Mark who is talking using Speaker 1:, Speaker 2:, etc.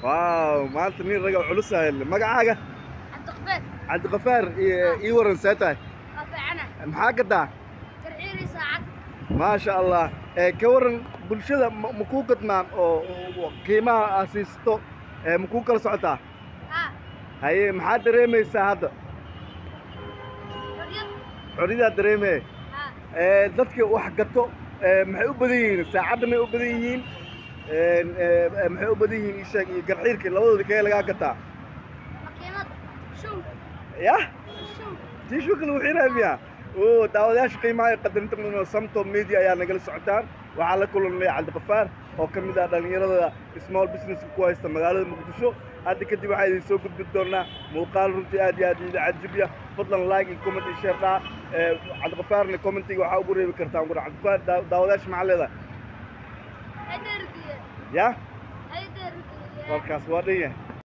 Speaker 1: واو maanta nin raga culus ah magacaaga عبد الغفار ii waran saatahay maxaa gadaa ما شاء الله ka waran bulshada ma ku gadmaan oo qiimaha asiisto ma ku kala socotaa haye maxaa dareemaysaa hadda xorriyad dareemay dadka wax gato maxay u badan yihiin saacadda may u badan yihiin maxay u badan yihiin ishaag iyo garxiirka labadooda kee laga gataa makiinad shuu ya shuu kale wixii raamiya oo daawadayaasha qiimaha qadarinta midna Samto Media ayaa nagala socotaan waxa la kulanay Cabdi Qafaar oo kamid ah dhalinyarada small business ku haysta magaalada Muqdisho hadda kadib waxa idin soo gudbin doonaa muuqaal runtii aad iyo aad ila cajibiya fadlan like iyo comment iyo share Cabdi Qafaarna commentiga waxa ugu reebi kartaan Cabdi Qafaar daawadayaasha maxaa leedahay يا؟ هاي درجة. والكاس وادية.